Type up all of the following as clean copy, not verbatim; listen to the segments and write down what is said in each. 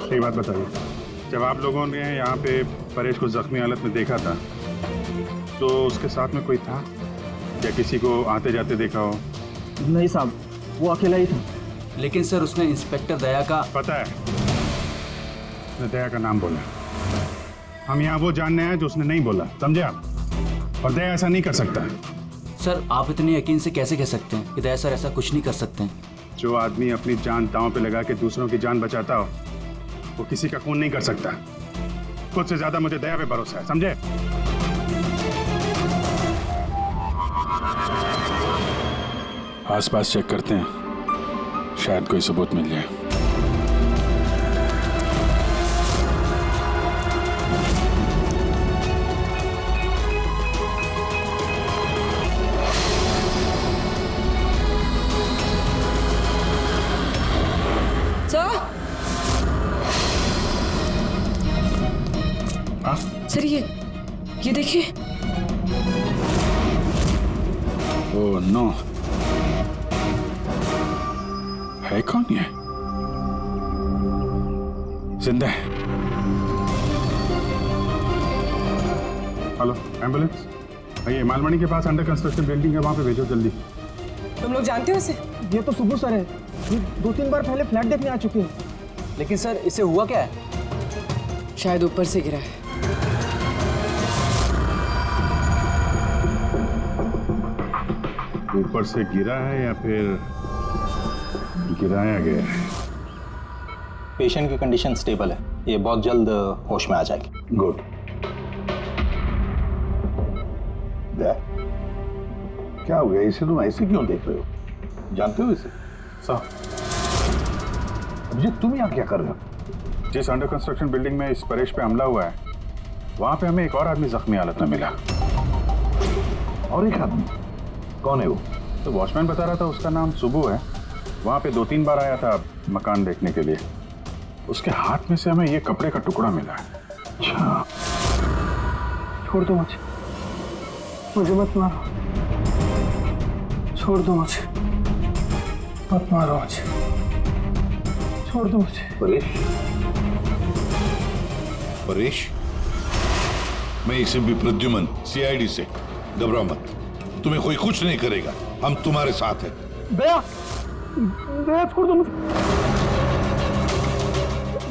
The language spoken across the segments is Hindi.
एक बात बताइए, जब आप लोगों ने यहाँ पे परेश को जख्मी हालत में देखा था तो उसके साथ में कोई था या किसी को आते जाते देखा हो? नहीं साहब, वो अकेला ही था। लेकिन सर उसने इंस्पेक्टर दया का पता है, उसने दया का नाम बोला। हम यहाँ वो जानने हैं जो उसने नहीं बोला, समझे आप? और दया ऐसा नहीं कर सकता। सर आप इतने यकीन से कैसे कह सकते हैं कि दया सर ऐसा कुछ नहीं कर सकते हैं? जो आदमी अपनी जान दांव पे लगा के दूसरों की जान बचाता हो वो किसी का खून नहीं कर सकता। खुद से ज्यादा मुझे दया पे भरोसा है, समझे? आसपास चेक करते हैं, शायद कोई सबूत मिल जाए। सर ये देखिए। ओह नो, है कौन ये? जिंदा है। हेलो एम्बुलेंस, ये मालमणि के पास अंडर कंस्ट्रक्शन बिल्डिंग है, वहां पे भेजो जल्दी। तुम लोग जानते हो इसे? ये तो सुबह सर है, ये 2-3 बार पहले फ्लैट देखने आ चुके हैं। लेकिन सर इसे हुआ क्या है? शायद ऊपर से गिरा है। ऊपर से गिरा है या फिर गिराया गया है? पेशेंट की कंडीशन स्टेबल है, ये बहुत जल्द होश में आ जाएगी। गुड। क्या हो गया, इसे तुम ऐसे क्यों देख रहे हो? जानते हो इसे? साहब, अभिजीत तुम यहाँ क्या कर रहे हो? जिस अंडर कंस्ट्रक्शन बिल्डिंग में इस परेश पे हमला हुआ है वहां पे हमें एक और आदमी जख्मी हालत में मिला। और एक आदमी? कौन है वो? तो वॉचमैन बता रहा था उसका नाम सुबू है, वहां पे 2-3 बार आया था मकान देखने के लिए। उसके हाथ में से हमें ये कपड़े का टुकड़ा मिला है। अच्छा, छोड़ दो मुझे मत मारो, छोड़ दो मुझे, मत मारो मुझे, छोड़ दो मुझे। परेश? परेश, मैं एसएमपी प्रद्युमन, सीआईडी से। घबराओ मत, तुम्हें कोई कुछ नहीं करेगा, हम तुम्हारे साथ हैं। दया, दया छोड़ दो मुझे,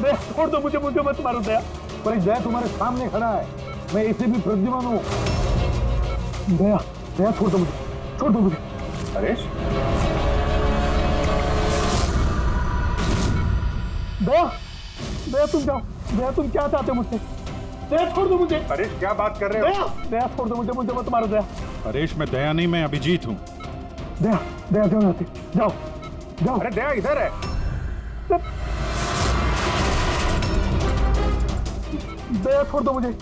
दया छोड़ दो मुझे, मुझे मत मारो दया। परेश, दया तुम्हारे सामने खड़ा है, मैं एसएमपी प्रद्युमन हूँ। दया, दया छोड़ दो मुझे, छोड़ दो मुझे। परेश, दया, दया तुम जाओ, दया तुम क्या चाहते हो मुझसे? दया छोड़ दो मुझे। परेश क्या बात कर रहे हो? दया, दया छोड़ दो मुझे, मुझे मत मारो दया। परेश मैं दया नहीं, मैं अभिजीत हूँ। दया, दया जाओ यहाँ से, जाओ, जाओ। अरे दया इधर है। दया छोड़ दो मुझे,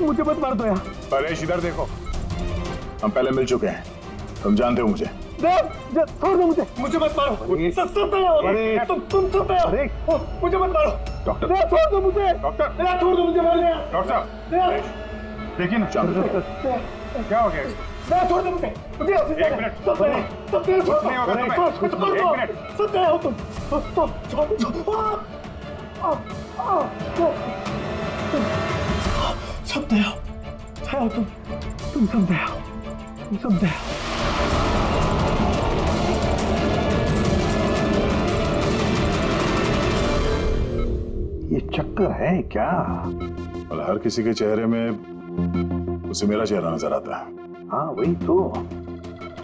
मुझे मत मार दो दया। परेश इधर देखो, हम पहले मिल चुके हैं, तुम जानते हो मुझे। दया, छोड़ दो मुझे, मुझे मत मारो। तुम सब दया, मुझे मत मारो। डॉक्टर, दया छोड़ दो मुझे, डॉक्टर, दया छोड़ दो मुझे, मार दया। डॉक्टर साहब, देखिए ना क्या हो गया इसको? दया छोड़ दो मुझे, एक मिनट, सब दया, सब दया छोड़ दो। नहीं होगा तुम्हें। छोड़ दो, एक मिनट। सब दया हो तुम, सब दया हो तुम सब दया हो, तुम सब दया हो। ये चक्कर है क्या? और हर किसी के चेहरे में उसे मेरा चेहरा नजर आता है। हाँ वही तो,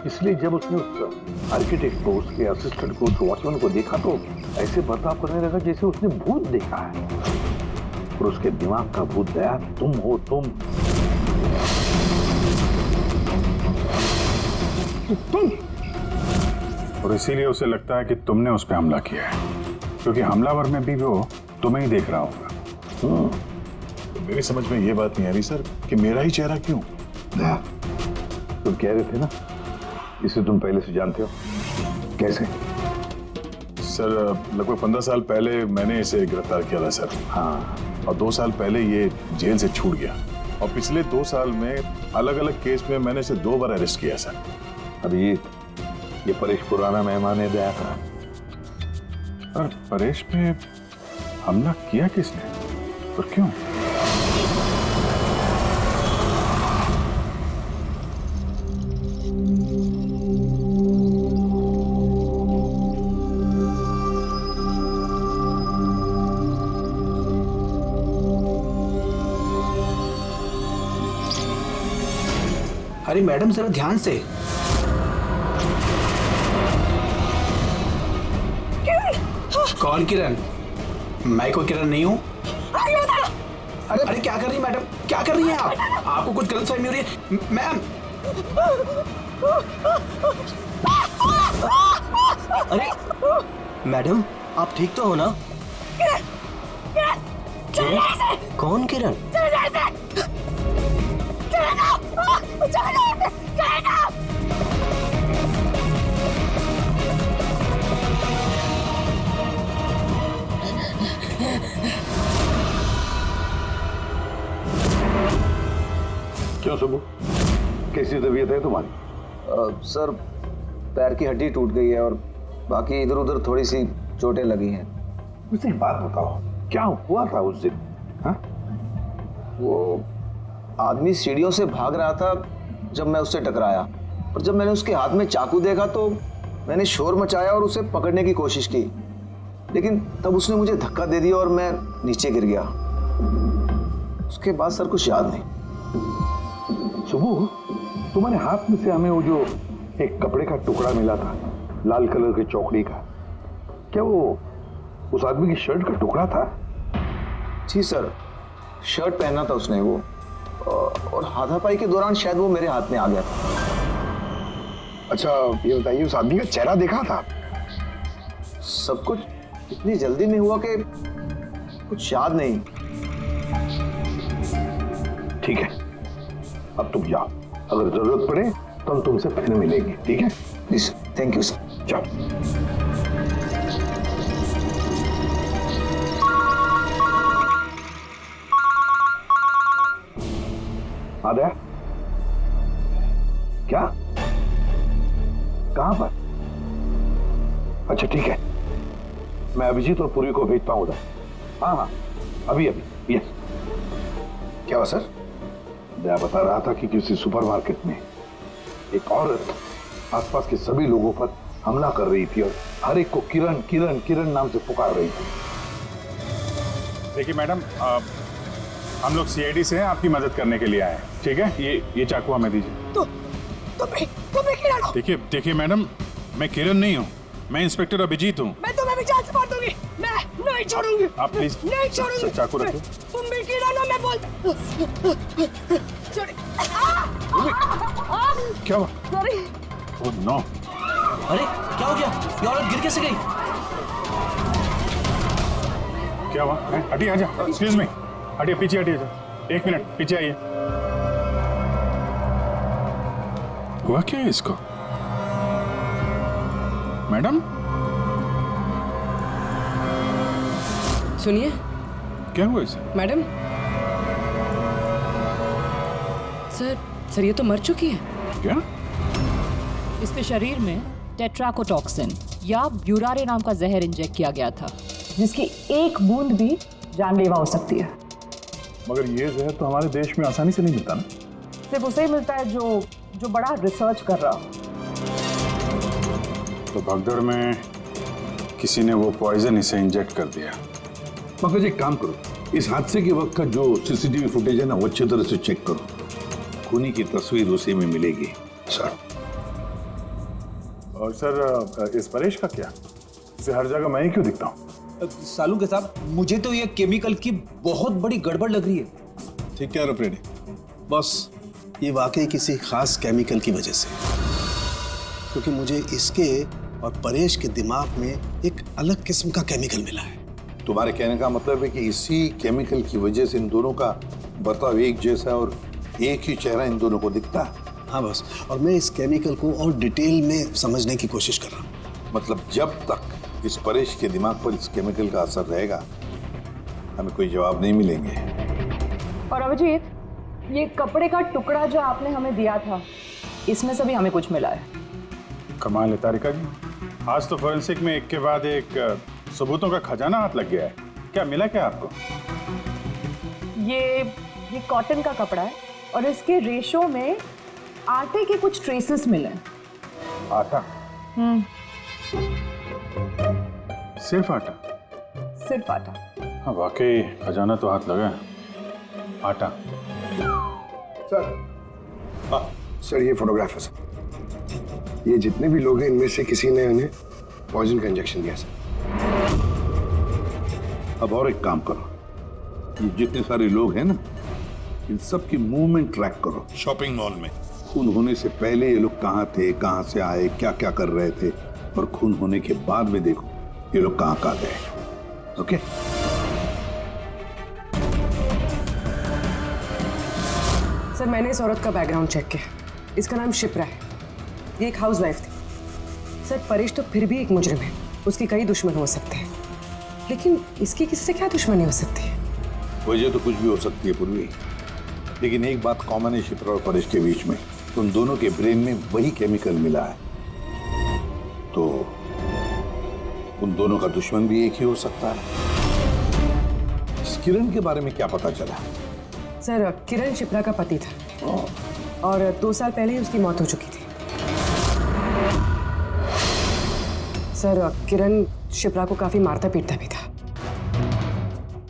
इसलिए जब उसने उस आर्किटेक्ट को, उसके असिस्टेंट को, उस वॉचमैन को देखा तो ऐसे बर्ताव करने लगा जैसे उसने भूत देखा है। और उसके दिमाग का भूत दया तुम हो, तुम। और इसीलिए उसे लगता है कि तुमने उस पर हमला किया है, क्योंकि हमलावर में भी वो तुम्हें ही देख रहा होगा। तो मेरी समझ में ये बात नहीं आ रही सर कि मेरा ही चेहरा क्यों? दया, तुम कह रहे थे ना इसे तुम पहले से जानते हो, कैसे? सर लगभग 15 साल पहले मैंने इसे गिरफ्तार किया था सर। हाँ, और 2 साल पहले ये जेल से छूट गया, और पिछले 2 साल में अलग अलग केस में मैंने इसे 2 बार अरेस्ट किया सर। अभी ये परेश पुराना मेहमान है दया का। और परेश पे हमला किया किसने और क्यों? अरे मैडम जरा ध्यान से। कौन किरण? मैं कोई किरण नहीं हूँ। अरे क्या कर रही मैडम, क्या कर रही हैं आप? आपको कुछ गलतफहमी हो रही है मैम। अरे मैडम, आप ठीक तो हो ना? कौन किरण? क्यों सुबह, कैसी तबीयत है तुम्हारी? सर, पैर की हड्डी टूट गई है और बाकी इधर उधर थोड़ी सी चोटें लगी हैं। मुझे एक बात बताओ, क्या हुआ था उस दिन? हाँ? वो आदमी सीढ़ियों से भाग रहा था जब मैं उससे टकराया, और जब मैंने उसके हाथ में चाकू देखा तो मैंने शोर मचाया और उसे पकड़ने की कोशिश की, लेकिन तब उसने मुझे धक्का दे दिया और मैं नीचे गिर गया। उसके बाद सर कुछ याद नहीं। सुबह, तुम्हारे हाथ में से हमें वो जो एक कपड़े का टुकड़ा मिला था, लाल कलर की चौकड़ी का, क्या वो उस आदमी की शर्ट का टुकड़ा था? जी सर, शर्ट पहना था उसने वो, और हाथापाई के दौरान शायद वो मेरे हाथ में आ गया था। अच्छा ये बताइए, उस आदमी का चेहरा देखा था? सब कुछ इतनी जल्दी में हुआ कि कुछ याद नहीं। ठीक है, अब तुम जाओ, अगर जरूरत पड़े तो हम तुमसे फिर मिलेंगे, ठीक है? Please, thank you sir. जाओ। आद्या, क्या? कहां पर? अच्छा ठीक है, मैं अभिजीत और पूरी को भेजता हूं उधर। हाँ हाँ, अभी अभी। यस। क्या हुआ सर? मैं बता रहा था कि किसी सुपरमार्केट में एक औरत आसपास के सभी लोगों पर हमला कर रही थी और हर एक को किरण किरण किरण नाम से पुकार रही थी। देखिए मैडम, हम लोग सीआईडी से हैं, आपकी मदद करने के लिए आए हैं, ठीक है? ये चाकू हमें दीजिए। देखिए मैडम, मैं किरण नहीं हूँ, मैं इंस्पेक्टर अभिजीत हूँ। मैं तुम्हें भी जान से मार दूंगी। मैं नहीं छोड़ूंगी। आप प्लीज नहीं छोड़ूंगी। चाकू रखो। तुम भी किरण हो, मैं बोल। क्या हुआ? सॉरी। Oh no. अरे क्या हो गया? ये औरत गिर कैसे गई? क्या हुआ? हटिए, आजा। एक्सक्यूज मी, हटिए, पीछे हटिए। एक मिनट पीछे आइए। हुआ क्या है इसको? मैडम सुनिए क्या हुआ इसे? मैडम। सर ये तो मर चुकी है। क्या? इसके शरीर में टेट्राकोटॉक्सिन या ब्यूरारे नाम का जहर इंजेक्ट किया गया था, जिसकी एक बूंद भी जानलेवा हो सकती है। मगर ये जहर तो हमारे देश में आसानी से नहीं मिलता ना। सिर्फ उसे ही मिलता है जो बड़ा रिसर्च कर रहा हो। तो भगदड़ में किसी ने वो पॉइजन इसे इंजेक्ट कर दिया। मगर एक काम करो, इस हादसे के वक्त का जो सीसीटीवी फुटेज है ना, वो अच्छी तरह से चेक करो। खूनी की तस्वीर उसी में मिलेगी सर। और सर इस परेश का क्या? इसे हर जगह मैं ही क्यों दिखता हूँ? सालू के साथ मुझे तो ये केमिकल की बहुत बड़ी गड़बड़ लग रही है। ठीक कह रहे हो फ्रेडी, बस ये वाकई किसी खास केमिकल की वजह से, क्योंकि मुझे इसके और परेश के दिमाग में एक अलग किस्म का केमिकल मिला है। तुम्हारे कहने का मतलब है कि इसी केमिकल की वजह से इन दोनों का बर्ताव एक जैसा और एक ही चेहरा इन दोनों को दिखता है। हाँ बस, और मैं इस केमिकल को और डिटेल में समझने की कोशिश कर रहा हूँ। मतलब जब तक इस परेश के दिमाग पर इस केमिकल का असर रहेगा, हमें कोई जवाब नहीं मिलेंगे। और अभिजीत, ये कपड़े का टुकड़ा जो आपने हमें दिया था, इसमें से भी हमें कुछ मिला है। कमाल है तारिका जी, आज तो फोरेंसिक में एक के बाद एक सबूतों का खजाना हाथ लग गया है। क्या मिला क्या आपको? ये कॉटन का कपड़ा है और इसके रेशो में आटे के कुछ ट्रेसेस मिले। आटा? सिर्फ आटा? सिर्फ आटा। हाँ वाकई खजाना तो हाथ लगा है। आटा। सर ये फोटोग्राफ है सर। ये जितने भी लोग हैं इनमें से किसी ने उन्हें पॉइजन का इंजेक्शन दिया सर। अब और एक काम करो, ये जितने सारे लोग हैं ना, इन सब की मूवमेंट ट्रैक करो शॉपिंग मॉल में। खून होने से पहले ये लोग कहाँ थे, कहाँ से आए, क्या क्या कर रहे थे, और खून होने के बाद में देखो ये लोग कहाँ कहाँ गए। ओके? सर मैंने इस औरत का बैकग्राउंड चेक किया। इसका नाम शिप्रा है। ये एक हाउसवाइफ थी। सर परेश तो फिर भी एक मुजरिम है, उसके कई दुश्मन हो सकते हैं, लेकिन इसकी किससे क्या दुश्मनी हो सकती है? वजह तो कुछ भी हो सकती है पूर्वी, लेकिन एक बात कॉमन है शिप्रा और परेश के बीच में, उन दोनों के ब्रेन में वही केमिकल मिला है। तो उन दोनों का दुश्मन भी एक ही हो सकता है। इस किरण के बारे में क्या पता चला? सर किरण शिप्रा का पति था और 2 साल पहले ही उसकी मौत हो चुकी थी। सर किरण शिप्रा को काफी मारता पीटता भी था।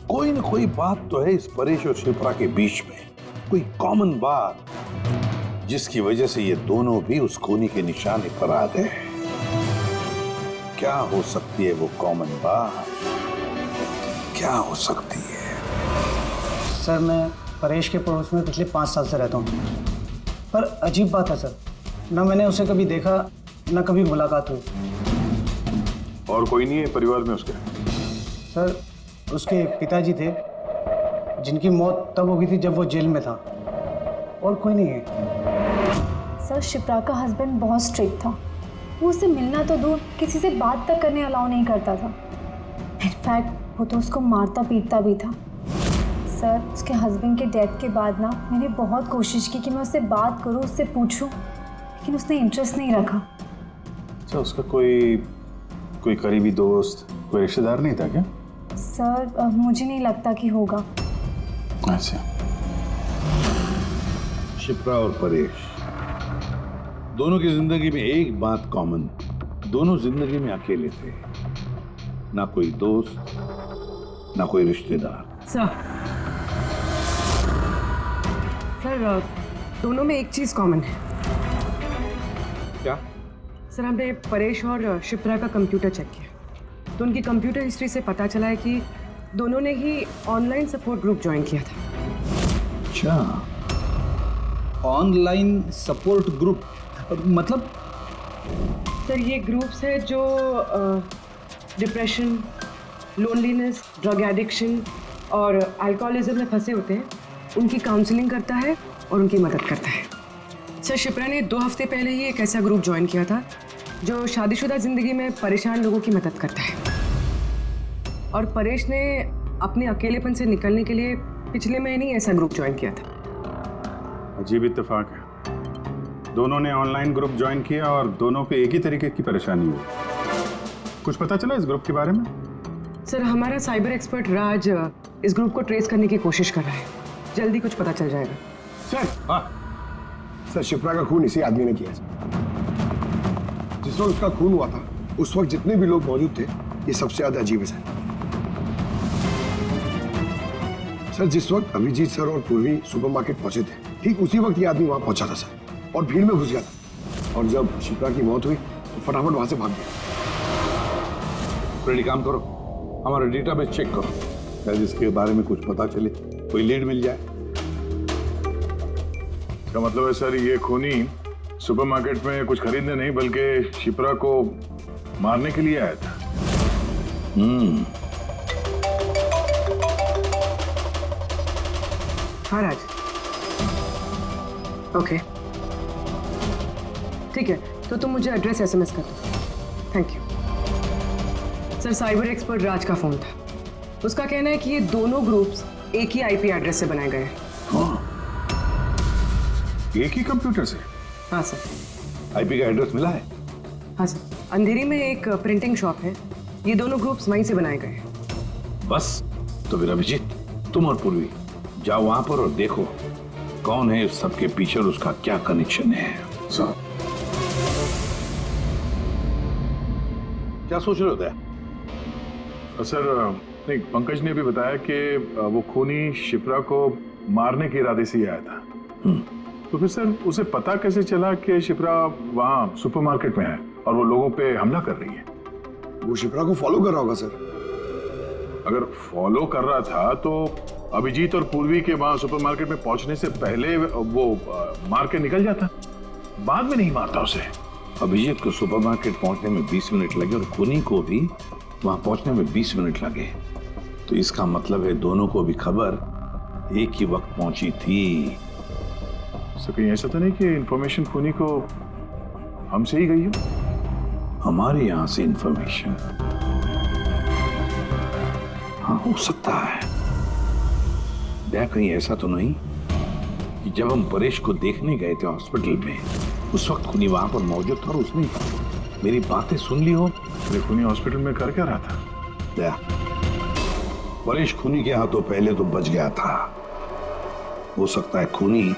कोई ना कोई बात तो है इस परेश और शिप्रा के बीच में, कोई कॉमन बात, जिसकी वजह से ये दोनों भी उस खूनी के निशाने पर आ गए। क्या हो सकती है वो कॉमन बात? क्या हो सकती है? सर मैं परेश के पड़ोस में पिछले 5 साल से रहता हूँ, पर अजीब बात है सर, ना मैंने उसे कभी देखा ना कभी मुलाकात हुई। और कोई नहीं है परिवार में उसके? सर उसके पिताजी थे जिनकी मौत तब हो गई थी जब वो जेल में था, और कोई नहीं है। सर शिप्रा का हस्बैंड बहुत स्ट्रिक्ट था, वो उससे मिलना तो दूर किसी से बात तक करने अलाउ नहीं करता था। इनफैक्ट वो तो उसको मारता पीटता भी था। सर उसके हस्बैंड के डेथ के बाद ना मैंने बहुत कोशिश की कि मैं उससे बात करूं, उससे पूछूं, लेकिन उसने इंटरेस्ट नहीं रखा। अच्छा उसका कोई करीबी दोस्त, कोई रिश्तेदार नहीं था क्या? सर मुझे नहीं लगता कि होगा। अच्छा। शिप्रा और परेश दोनों की जिंदगी में एक बात कॉमन, दोनों जिंदगी में अकेले थे, ना कोई दोस्त ना कोई रिश्तेदार। सर दोनों में एक चीज कॉमन है। क्या? सर हमने परेश और शिप्रा का कंप्यूटर चेक किया तो उनकी कंप्यूटर हिस्ट्री से पता चला है कि दोनों ने ही ऑनलाइन सपोर्ट ग्रुप ज्वाइन किया था। अच्छा, ऑनलाइन सपोर्ट ग्रुप मतलब? सर ये ग्रुप्स है जो डिप्रेशन, लोनलीनेस, ड्रग एडिक्शन और अल्कोहलिज्म में फंसे होते हैं, उनकी काउंसलिंग करता है और उनकी मदद करता है। सर शिप्रा ने 2 हफ्ते पहले ही एक ऐसा ग्रुप ज्वाइन किया था जो शादीशुदा जिंदगी में परेशान लोगों की मदद करता है, और परेश ने अपने अकेलेपन से निकलने के लिए पिछले महीने ही ऐसा ग्रुप ज्वाइन किया था। अजीब इत्तेफाक है, दोनों ने ऑनलाइन ग्रुप ज्वाइन किया और दोनों को एक ही तरीके की परेशानी हुई। कुछ पता चला इस ग्रुप के बारे में? सर हमारा साइबर एक्सपर्ट राज इस ग्रुप को ट्रेस करने की कोशिश कर रहा है, जल्दी कुछ पता चल जाएगा। सर शिप्रा का खून इसी आदमी ने किया। जिस वक्त उसका खून हुआ था उस वक्त जितने भी लोग मौजूद थे, ये सबसे ज्यादा अजीब है सर। जिस वक्त अभिजीत सर और पूर्वी सुपरमार्केट पहुंचे थे, ठीक उसी वक्त ये आदमी वहां पहुंचा था सर, और भीड़ में घुस गया था, और जब शिप्रा की मौत हुई तो फटाफट वहां से भाग गया। रेडी, काम करो, हमारा डेटाबेस चेक करो, शायद इसके बारे में कुछ पता चले, कोई लीड मिल जाए। इसका मतलब है सर ये खूनी सुपरमार्केट में कुछ खरीदने नहीं बल्कि शिप्रा को मारने के लिए आया था। हाँ राज, ओके ठीक है, तो तुम मुझे एड्रेस SMS कर दो। Thank you. Sir cyber expert Raj का फोन था, उसका कहना है कि ये दोनों ग्रुप्स एक ही IP एड्रेस से बनाए गए हैं। एक ही कंप्यूटर से? हाँ सर। IP का एड्रेस मिला है? हाँ सर, अंधेरी में एक प्रिंटिंग शॉप है, ये दोनों ग्रुप्स वहीं से बनाए गए हैं। बस तो फिर अभिजीत, तुम और पूर्वी जाओ वहां पर और देखो कौन है इस सबके पीछे और उसका क्या कनेक्शन है। सर, क्या सोच रहे होते हैं? सर नहीं, पंकज ने भी बताया कि वो खूनी शिप्रा को मारने के इरादे से ही आया था। तो फिर सर उसे पता कैसे चला कि शिप्रा वहाँ सुपरमार्केट में है और वो लोगों पे हमला कर रही है? वो शिप्रा को फॉलो कर रहा होगा सर। अगर फॉलो कर रहा था तो अभिजीत और पूर्वी के वहाँ सुपरमार्केट में पहुंचने से पहले वो मार के निकल जाता, बाद में नहीं मारता उसे। अभिजीत को सुपरमार्केट पहुंचने में 20 मिनट लगे और खूनी को भी वहां पहुंचने में 20 मिनट लगे। तो इसका मतलब है दोनों को भी खबर एक ही वक्त पहुंची थी। सर कहीं ऐसा तो नहीं कि इंफॉर्मेशन खूनी को हमसे ही गई हो? हमारे यहां से इंफॉर्मेशन? हाँ, हो सकता है। क्या कहीं ऐसा तो नहीं कि जब हम परेश को देखने गए थे हॉस्पिटल में, उस वक्त खूनी वहां पर मौजूद था और उसने मेरी बातें सुन ली हो? खूनी हॉस्पिटल में कर क्या रहा था? दया, परेश खूनी के हाथों पहले तो बच गया था। हो सकता है खूनी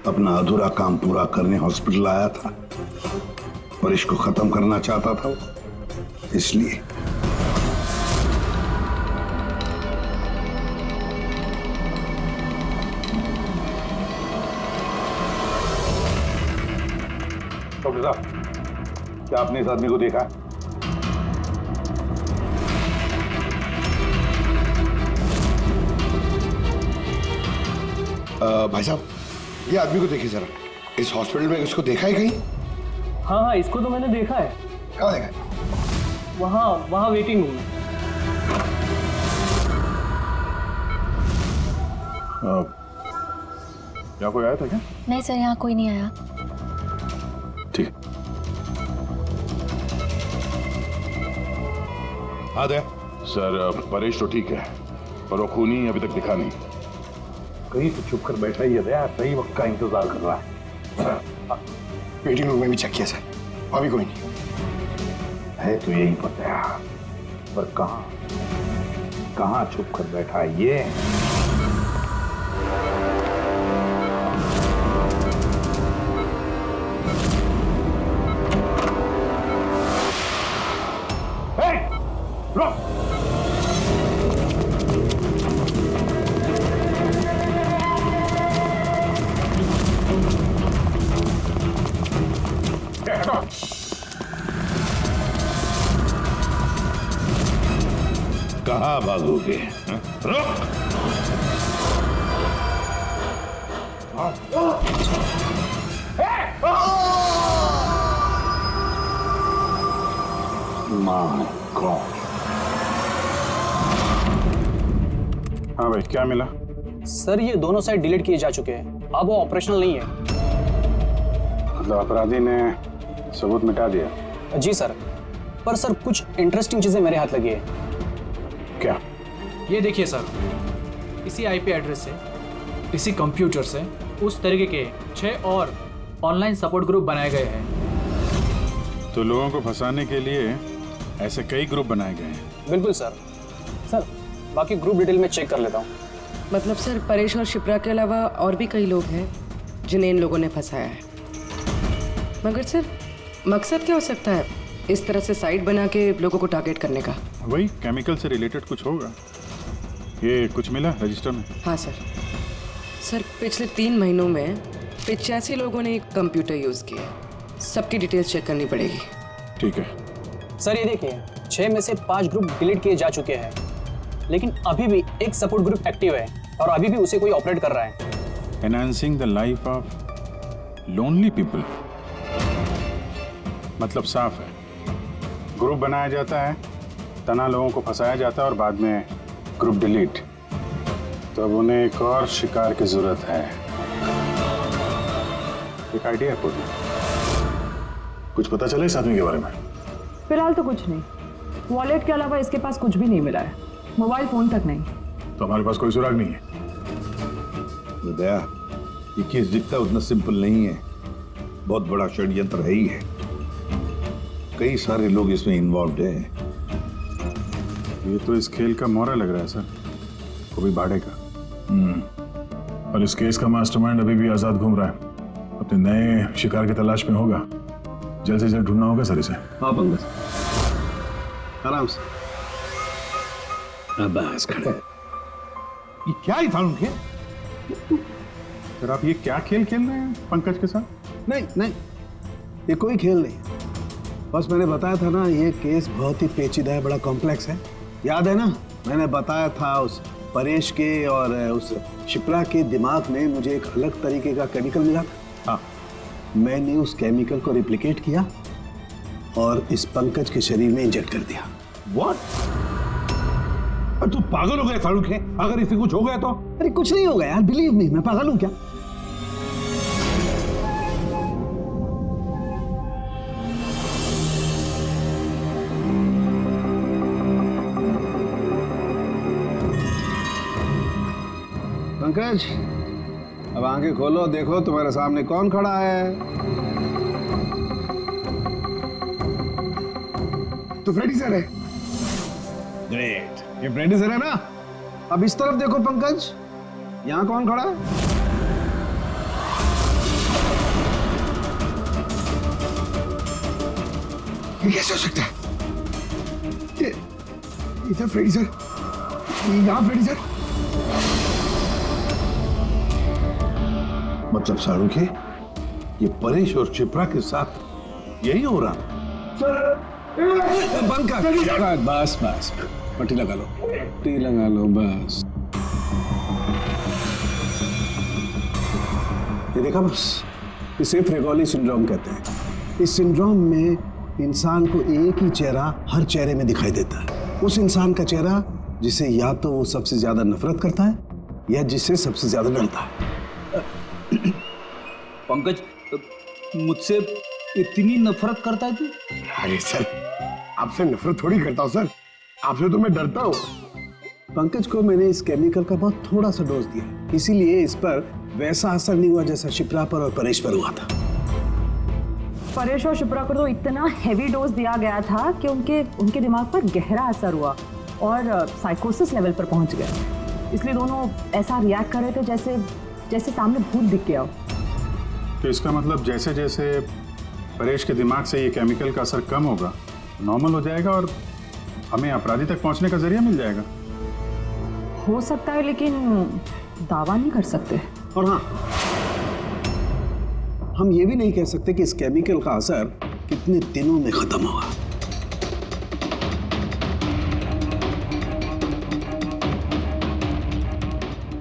अपना अधूरा काम पूरा करने हॉस्पिटल आया था, परेश को खत्म करना चाहता था इसलिए। डॉक्टर साहब, क्या आपने इस आदमी को देखा? भाई साहब, ये आदमी को देखिए जरा। इस हॉस्पिटल में इसको देखा है कहीं? हाँ, इसको तो मैंने देखा है। कहाँ देखा है? वहाँ वेटिंग रूम में। क्या कोई आया था क्या? नहीं सर, यहाँ कोई नहीं आया। ठीक। हाँ दया। सर परेश तो ठीक है, पर वो खूनी अभी तक दिखा नहीं। कहीं तो छुप कर बैठा ही है दया, सही वक्त का इंतजार कर रहा है। वेटिंग रूम में भी चेक किया सर, वहाँ भी कोई नहीं है। तो यही पता है, पर कहाँ छुप कर बैठा है ये? कहाँ भागोगे? रुक! My God. हाँ भाई, क्या मिला? सर ये दोनों साइड डिलीट किए जा चुके हैं, अब वो ऑपरेशनल नहीं है। मतलब अपराधी ने सबूत मिटा दिया? जी सर, पर सर कुछ इंटरेस्टिंग चीजें मेरे हाथ लगी है। क्या? ये देखिए सर, इसी आईपी एड्रेस से, इसी कंप्यूटर से उस तरीके के 6 और ऑनलाइन सपोर्ट ग्रुप बनाए गए हैं। तो लोगों को फंसाने के लिए ऐसे कई ग्रुप बनाए गए हैं? बिल्कुल सर। सर बाकी ग्रुप डिटेल में चेक कर लेता हूँ। मतलब सर परेश और शिप्रा के अलावा और भी कई लोग हैं जिन्हें इन लोगों ने फंसाया है। मगर सर मकसद क्या हो सकता है इस तरह से साइट बना के लोगों को टारगेट करने का? वही केमिकल से रिलेटेड कुछ होगा। ये कुछ मिला रजिस्टर में? हाँ सर। सर पिछले 3 महीनों में 85 लोगों ने कंप्यूटर यूज़ किए। सबकी डिटेल्स चेक करनी पड़ेगी। ठीक है सर। ये देखिए 6 में से 5 ग्रुप डिलीट किए जा चुके हैं, लेकिन अभी भी एक सपोर्ट ग्रुप एक्टिव है और अभी भी उसे कोई ऑपरेट कर रहा है। Enhancing the life of lonely people. मतलब साफ है, ग्रुप बनाया जाता है, तना लोगों को फंसाया जाता है और बाद में ग्रुप डिलीट। तो अब उन्हें एक और शिकार की जरूरत है। एक आइडिया है कोई? कुछ पता चला इस आदमी के बारे में? फिलहाल तो कुछ नहीं। वॉलेट के अलावा इसके पास कुछ भी नहीं मिला है, मोबाइल फोन तक नहीं। तो हमारे पास कोई सुराग नहीं है। दया, ये केस दिखता उतना सिंपल नहीं है, बहुत बड़ा षड्यंत्र है ही है। कई सारे लोग इसमें इन्वॉल्व हैं। ये तो इस खेल का मोहरा लग रहा है सर, वो भी भाड़े का। और इस केस का मास्टरमाइंड अभी भी आजाद घूम रहा है, अपने नए शिकार की तलाश में होगा। जल्द से जल्द ढूंढना होगा सर इसे। हाँ पंकज, आराम से। बस खड़े। ये क्या ही था उनके? सर आप ये क्या खेल खेल रहे हैं पंकज के साथ? नहीं नहीं, ये कोई खेल नहीं। बस मैंने बताया था ना, ये केस बहुत ही पेचीदा है, बड़ा कॉम्प्लेक्स है। याद है ना, मैंने बताया था उस परेश के और उस शिप्रा के दिमाग में मुझे एक अलग तरीके का केमिकल मिला था। हाँ, मैंने उस केमिकल को रिप्लिकेट किया और इस पंकज के शरीर में इंजेक्ट कर दिया। What? तू पागल हो गया फारूक है? अगर इसे कुछ हो गया तो? अरे कुछ नहीं होगा यार, बिलीव मी, मैं पागल हूं क्या? पंकज, अब आंखें खोलो, देखो तुम्हारे सामने कौन खड़ा है। तो फ्रेडी सर है। ग्रेट, ये फ्रेडी सर है ना। अब इस तरफ देखो पंकज, यहाँ कौन खड़ा है? ये कैसे हो सकता है? ये इधर फ्रेडी सर, यहाँ फ्रेडी सर। मतलब शाहरुख है, ये परेश और शिप्रा के साथ यही हो रहा? बंद कर। बस बस, पट्टी लगा लो, पट्टी लगा लो बस। ये देखा बस, इसे फ्रेगोली सिंड्रोम कहते हैं। इस सिंड्रोम में इंसान को एक ही चेहरा हर चेहरे में दिखाई देता है। उस इंसान का चेहरा जिसे या तो वो सबसे ज्यादा नफरत करता है या जिससे सबसे ज्यादा डरता है। पंकज, मुझसे इतनी नफरत करता है तू? अरे सर, आपसे नफरत थोड़ी करता हूँ सर, आपसे तो मैं डरता हूँ। पंकज को मैंने इस केमिकल का बहुत थोड़ा सा डोज दिया, इसीलिए इस पर वैसा असर नहीं हुआ जैसा शिप्रा पर और परेश पर हुआ था। परेश और शिप्रा को तो इतना हैवी डोज दिया गया था कि उनके दिमाग पर गहरा असर हुआ और साइकोसिस लेवल पर पहुंच गए। इसलिए दोनों ऐसा रिएक्ट कर रहे थे जैसे सामने भूत दिख गया हो। तो इसका मतलब जैसे जैसे परेश के दिमाग से ये केमिकल का असर कम होगा, नॉर्मल हो जाएगा और हमें अपराधी तक पहुंचने का जरिया मिल जाएगा। हो सकता है, लेकिन दावा नहीं कर सकते। और हाँ, हम ये भी नहीं कह सकते कि इस केमिकल का असर कितने दिनों में खत्म होगा।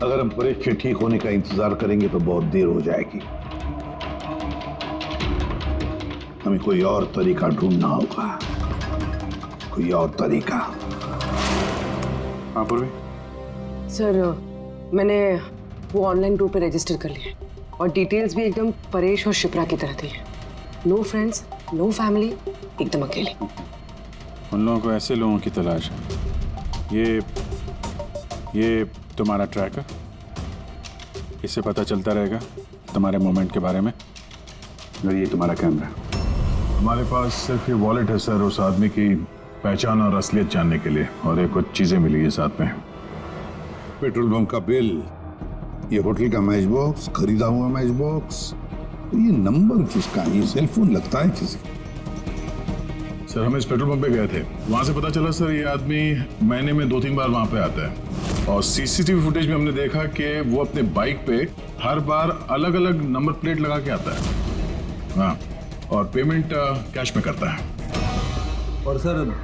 अगर हम परेश के ठीक होने का इंतजार करेंगे तो बहुत देर हो जाएगी। हमें कोई और तरीका ढूंढना होगा, कोई और तरीका। हाँ पूर्वी। सर, मैंने वो ऑनलाइन ग्रुप पे रजिस्टर कर लिया और डिटेल्स भी एकदम परेश और शिप्रा की तरह दी है। नो फ्रेंड्स, नो फैमिली, एकदम अकेले। उन लोगों को ऐसे लोगों की तलाश है। ये तुम्हारा ट्रैक है, इससे पता चलता रहेगा तुम्हारे मोमेंट के बारे में। और ये तुम्हारा कैमरा। हमारे पास सिर्फ ये वॉलेट है सर, उस आदमी की पहचान और असलियत जानने के लिए, और ये कुछ चीजें मिली है साथ में। पेट्रोल पंप का बिल, ये होटल का मैच बॉक्स, खरीदा हुआ मैच बॉक्स, ये नंबर किसका? ये सेल फोन लगता है किसी? सर हम इस पेट्रोल पंप पे गए थे, वहां से पता चला सर ये आदमी महीने में 2-3 बार वहां पे आता है और सीसीटीवी फुटेज में हमने देखा कि वो अपने बाइक पे हर बार अलग अलग नंबर प्लेट लगा के आता है। हाँ, और पेमेंट कैश में करता है। और सर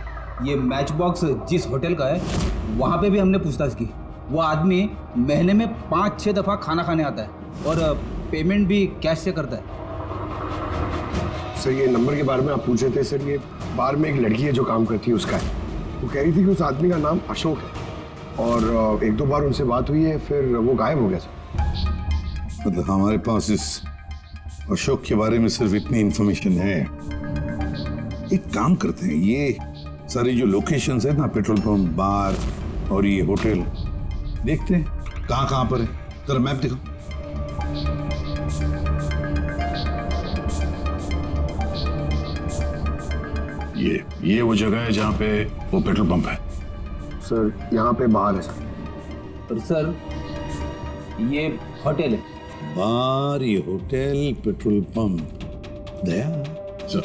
ये मैच बॉक्स जिस होटल का है वहाँ पे भी हमने पूछताछ की। वो आदमी महीने में 5-6 दफ़ा खाना खाने आता है और पेमेंट भी कैश से करता है। सर ये नंबर के बारे में आप पूछ रहे थे सर, ये बार में एक लड़की है जो काम करती है उसका है। वो कह रही थी कि उस आदमी का नाम अशोक है और 1-2 बार उनसे बात हुई है, फिर वो गायब हो गया सर। मतलब हमारे पास इस अशोक के बारे में सिर्फ इतनी इंफॉर्मेशन है। एक काम करते हैं, ये सारी जो लोकेशंस है ना, पेट्रोल पंप, बार और ये होटल, देखते हैं कहाँ पर है। जरा मैप देखो। ये वो जगह है जहाँ पे वो पेट्रोल पंप है। सर यहाँ पे बाहर है सर। और सर ये होटल है। बार, ये होटल, पेट्रोल पंप। दया सर,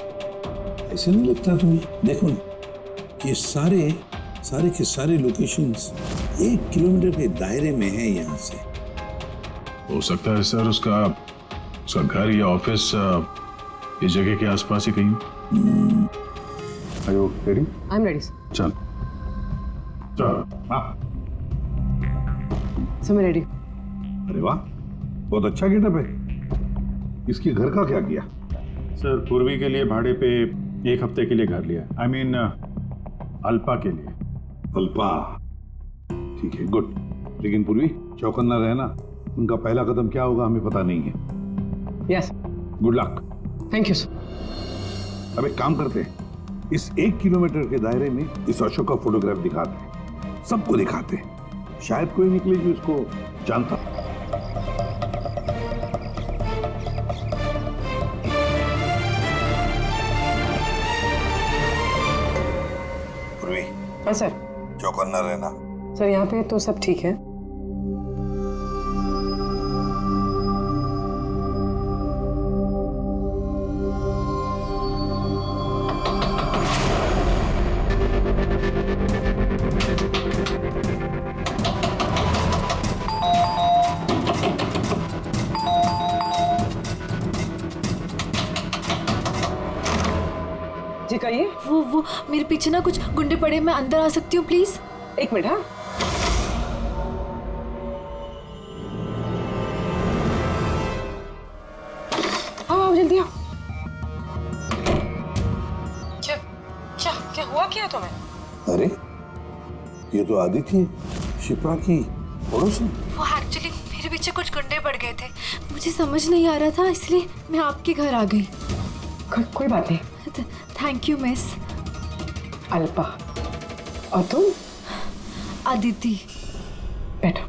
ऐसे नहीं लगता तुम्हें? देखो ना, ये सारे के सारे लोकेशंस 1 किलोमीटर के दायरे में है यहाँ से। हो सकता है सर उसका घर या ऑफिस इस जगह के आसपास ही कहीं। Are you ready? I'm ready, sir. चल चल। हाँ, सर मैं रेडी। अरे वाह, बहुत अच्छा गेटअप है। इसके घर का क्या किया? सर पूर्वी के लिए भाड़े पे 1 हफ्ते के लिए घर लिया। I mean, अल्पा के लिए। अल्पा, ठीक है, गुड। लेकिन पूर्वी, चौकन्ना रहना, उनका पहला कदम क्या होगा हमें पता नहीं है। Yes. Good luck. Thank you sir. अब एक काम करते हैं, इस 1 किलोमीटर के दायरे में इस अशोक का फोटोग्राफ दिखाते हैं, सबको दिखाते हैं। शायद कोई निकले जो इसको जानता। पूर्वी, हाँ सर। चौकन्ना रहना। सर यहाँ पे तो सब ठीक है। जी कहिए। वो मेरे पीछे ना कुछ गुंडे पड़े, मैं अंदर आ सकती हूँ प्लीज? 1 मिनट। हाँ आओ जल्दी आओ। क्या क्या क्या हुआ क्या तुम्हें? अरे ये तो आदित्य है, शिप्रा की पड़ोसी। वो एक्चुअली मेरे पीछे कुछ गुंडे पड़ गए थे, मुझे समझ नहीं आ रहा था, इसलिए मैं आपके घर आ गई। कोई बात नहीं। Thank you miss. अल्पा, और तुम? अदिति। बैठो।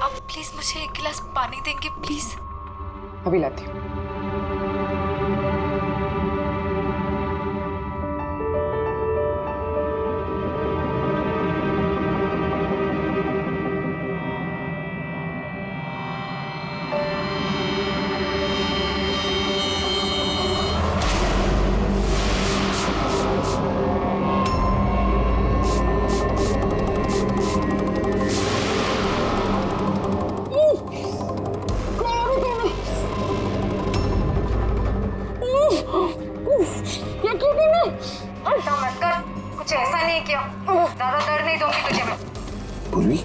आप प्लीज मुझे 1 गिलास पानी देंगे प्लीज? अभी लाती हूँ। कुछ ऐसा नहीं किया, ज्यादा दर्द नहीं दूंगी तुझे मैं। पूर्वी,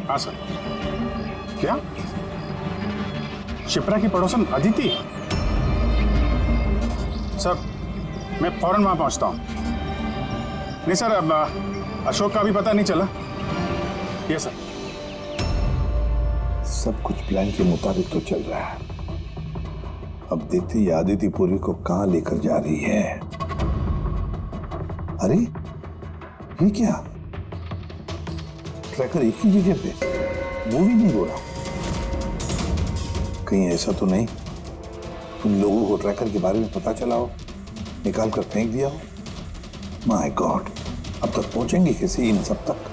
हाँ सर। क्या शिप्रा की पड़ोसन अदिति? सर मैं फौरन वहां पहुंचता हूं। नहीं सर, अब अशोक का भी पता नहीं चला। ये सर, सब कुछ प्लान के मुताबिक तो चल रहा है। अब देखते ही आदित्य पूर्वी को कहां लेकर जा रही है। अरे ये क्या, ट्रैकर एक ही जगह पे मूवी नहीं हो रहा? कहीं ऐसा तो नहीं उन लोगों को ट्रैकर के बारे में पता चला हो, निकाल कर फेंक दिया हो? माय गॉड, अब तक पहुंचेंगे कैसे इन सब तक?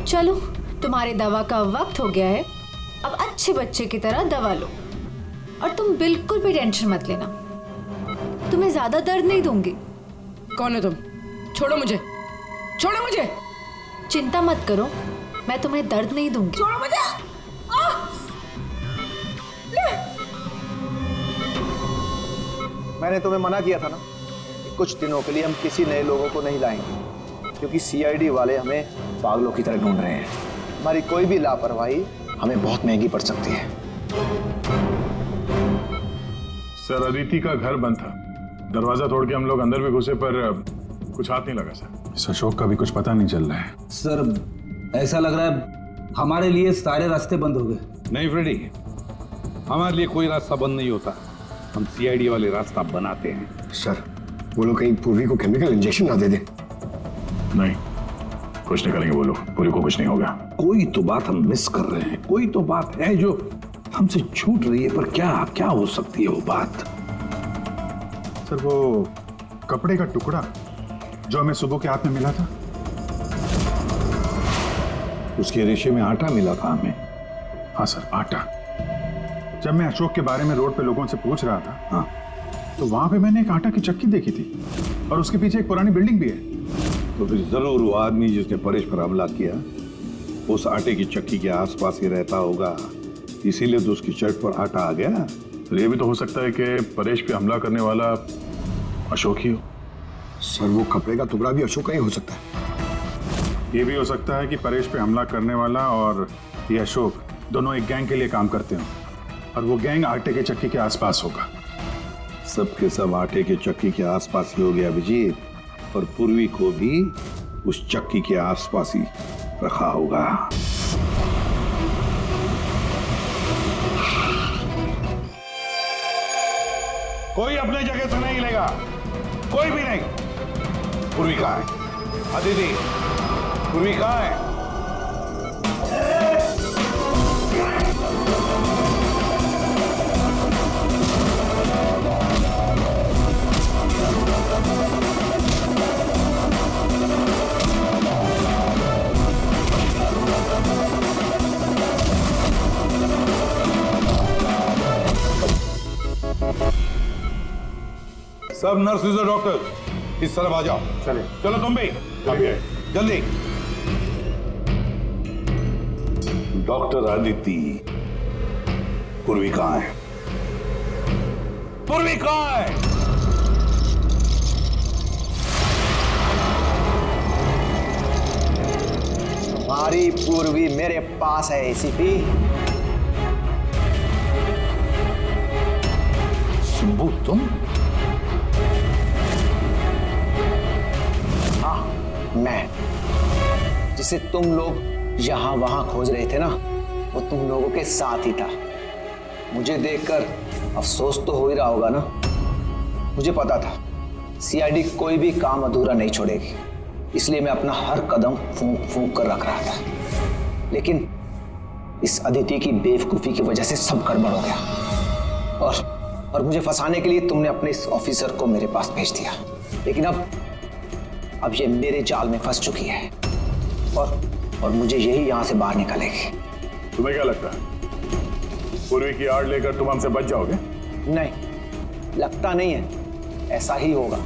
चलो, तुम्हारे दवा का वक्त हो गया है, अब अच्छे बच्चे की तरह दवा लो। और तुम बिल्कुल भी टेंशन मत लेना, तुम्हें ज्यादा दर्द नहीं दूंगी। कौन हो तुम? छोड़ो मुझे, छोड़ो मुझे। चिंता मत करो, मैं तुम्हें दर्द नहीं दूंगी। छोड़ो मुझे। मैंने तुम्हें मना किया था ना कि कुछ दिनों के लिए हम किसी नए लोगों को नहीं लाएंगे, क्योंकि सीआईडी वाले हमें पागलों की तरह ढूंढ रहे हैं। हमारी कोई भी लापरवाही हमें बहुत महंगी पड़ सकती है। सर अदिति का घर बंद था, दरवाजा तोड़ के हम लोग अंदर भी घुसे पर कुछ हाथ नहीं लगा सर। इस अशोक का भी कुछ पता नहीं चल रहा है। सर ऐसा लग रहा है हमारे लिए सारे रास्ते बंद हो गए। नहीं फ्रेडी, हमारे लिए कोई रास्ता बंद नहीं होता, हम सीआईडी वाले रास्ता बनाते हैं। सर वो लोग कहीं पूर्वी को केमिकल इंजेक्शन ना दे दें। नहीं, कुछ नहीं करेंगे वो लोग, पूरी को कुछ नहीं होगा। कोई तो बात हम मिस कर रहे हैं, कोई तो बात है जो हमसे छूट रही है, पर क्या हो सकती है वो बात? सर वो कपड़े का टुकड़ा जो हमें सुबह के हाथ में मिला था, उसके रेशे में आटा मिला था हमें। हाँ सर, आटा। जब मैं अशोक के बारे में रोड पे लोगों से पूछ रहा था, हाँ, तो वहां पे मैंने एक आटा की चक्की देखी थी और उसके पीछे एक पुरानी बिल्डिंग भी है। तो फिर जरूर वो आदमी जिसने परेश पर हमला किया उस आटे की चक्की के आसपास ही रहता होगा, इसीलिए तो उसकी शर्ट पर आटा आ गया। तो ये भी तो हो सकता है कि परेश पे हमला करने वाला अशोक ही हो। सर वो कपड़े का टुकड़ा भी अशोक का ही हो सकता है। ये भी हो सकता है कि परेश पे हमला करने वाला और ये अशोक दोनों एक गैंग के लिए काम करते हो और वो गैंग आटे के चक्की के आसपास होगा। सबके सब आटे के चक्की के आसपास ही हो गया अभिजीत, और पूर्वी को भी उस चक्की के आसपास ही रखा होगा। कोई अपने जगह से नहीं लेगा, कोई भी नहीं। पूर्वी कहाँ है? अदिति, पूर्वी कहाँ है? सब नर्सेज और डॉक्टर इस तरफ आ जाओ। चलिए। चलो तुम भी अभी जल्दी। डॉक्टर आदिति, पूर्वी कहाँ है? पूर्वी कहाँ है? हमारी पूर्वी मेरे पास है एसीपी। शंभू तुम? मैं, जिसे तुम लोग यहां वहां खोज रहे थे ना, वो तुम लोगों के साथ ही था। मुझे देखकर अफसोस तो हो ही रहा होगा ना। मुझे पता था सीआईडी कोई भी काम अधूरा नहीं छोड़ेगी, इसलिए मैं अपना हर कदम फूंक फूंक कर रख रहा था। लेकिन इस अदिति की बेवकूफी की वजह से सब गड़बड़ हो गया और मुझे फंसाने के लिए तुमने अपने इस ऑफिसर को मेरे पास भेज दिया। लेकिन अब ये मेरे जाल में फंस चुकी है और मुझे यही यहां से बाहर निकालेगी। तुम्हें क्या लगता है पूर्वी की आड़ लेकर तुम हमसे बच जाओगे? नहीं, लगता नहीं है, ऐसा ही होगा।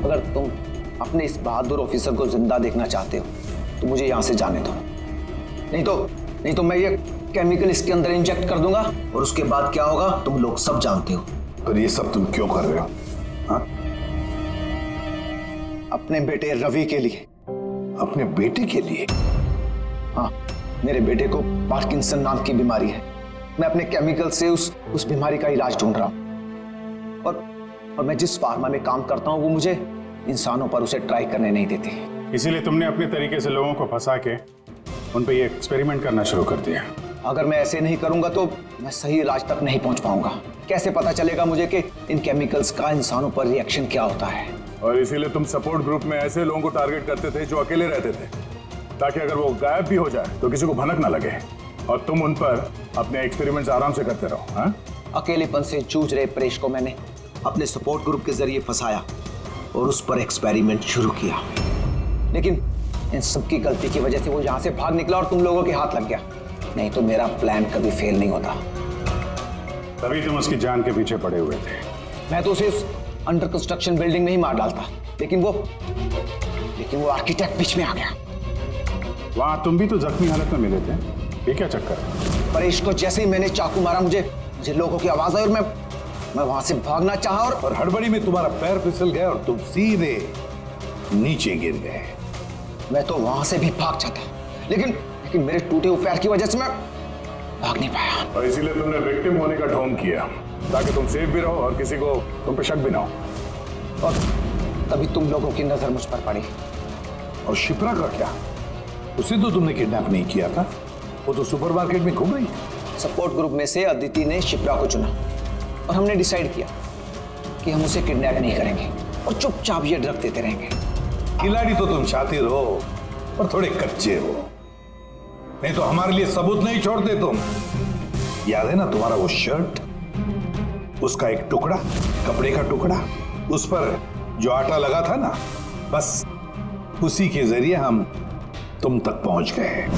अगर तुम अपने इस बहादुर ऑफिसर को जिंदा देखना चाहते हो तो मुझे यहां से जाने दो, नहीं तो मैं ये केमिकल इसके अंदर इंजेक्ट कर दूंगा और उसके बाद क्या होगा तुम लोग सब जानते हो। और ये सब तुम क्यों कर रहे हो? हाँ? अपने बेटे रवि के लिए। अपने बेटे के लिए? हाँ, मेरे बेटे को पार्किंसन नाम की बीमारी है। मैं अपने केमिकल से उस बीमारी का इलाज ढूंढ रहा हूं और मैं जिस फार्मा में काम करता हूं वो मुझे इंसानों पर उसे ट्राई करने नहीं देती। इसीलिए तुमने अपने तरीके से लोगों को फंसा के उन पे ये एक्सपेरिमेंट करना शुरू कर दिया। अगर मैं ऐसे नहीं करूंगा तो मैं सही इलाज तक नहीं पहुंच पाऊंगा। कैसे पता चलेगा मुझे कि इन केमिकल्स का इंसानों पर रिएक्शन क्या होता है? और इसीलिए तुम सपोर्ट ग्रुप में ऐसे लोगों को टारगेट करते थे जो अकेले रहते थे, ताकि अगर वो गायब भी हो जाए तो किसी को भनक ना लगे और तुम उन पर अपने एक्सपेरिमेंट्स आराम से करते रहो। हाँ? अकेलेपन से जूझ रहे परेश को मैंने अपने सपोर्ट ग्रुप के जरिए फंसाया और उस पर एक्सपेरिमेंट शुरू किया। लेकिन इन सबकी गलती की वजह से वो यहाँ से भाग निकला और तुम लोगों के हाथ लग गया। नहीं तो मेरा प्लान कभी फेल नहीं होता। तभी तुम उसकी जान के पीछे पड़े हुए थे। मैं तो उसे अंडर कंस्ट्रक्शन बिल्डिंग में ही मार डालता, लेकिन वो आर्किटेक्ट बीच में आ गया। वहां तुम भी तो जख्मी हालत में मिले थे, ये क्या चक्कर है? परेश को जैसे ही मैंने चाकू मारा मुझे लोगों की आवाज आई और मैं वहां से भागना चाहा और हड़बड़ी में तुम्हारा पैर फिसल गया और तुम सीधे नीचे गिर गए। मैं तो वहां से भी भाग जाता, लेकिन मेरे टूटे हुए पैर की वजह से मैं भाग नहीं पाया। और इसीलिए तुमने विक्टिम होने का ढोंग किया, ताकि तुम सेफ भी रहो और किसी को तुम पे शक भी ना हो। तभी तुम लोगों की नजर मुझ पर पड़ी। और शिप्रा का क्या? उसे तो तुमने किडनैप नहीं किया था, वो तो सुपरमार्केट में घूम रही थी। सपोर्ट ग्रुप में से अदिति ने शिप्रा को चुना और हमने डिसाइड किया कि हम उसे किडनैप नहीं करेंगे और चुपचाप ये ड्रग देते रहेंगे। खिलाड़ी तो तुम शातिर हो और थोड़े कच्चे हो, नहीं तो हमारे लिए सबूत नहीं छोड़ते तुम। याद है ना तुम्हारा वो शर्ट, उसका एक टुकड़ा, कपड़े का टुकड़ा, उस पर जो आटा लगा था ना, बस उसी के जरिए हम तुम तक पहुंच गए।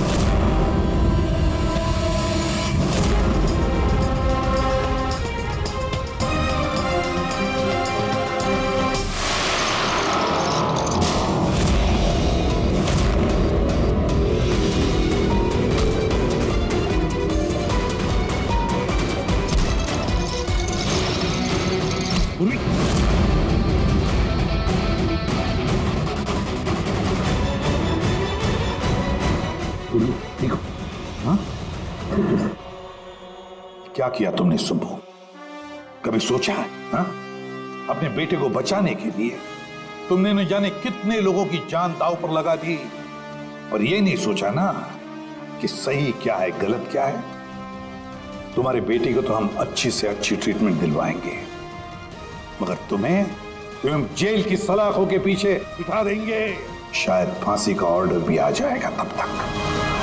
देखो, हाँ? क्या किया तुमने सुब्बू? कभी सोचा है? हाँ? अपने बेटे को बचाने के लिए तुमने न जाने कितने लोगों की जान दांव पर लगा दी, पर यह नहीं सोचा ना कि सही क्या है, गलत क्या है। तुम्हारे बेटे को तो हम अच्छी से अच्छी ट्रीटमेंट दिलवाएंगे, मगर तुम्हें जेल की सलाखों के पीछे बिठा देंगे। शायद फांसी का ऑर्डर भी आ जाएगा तब तक।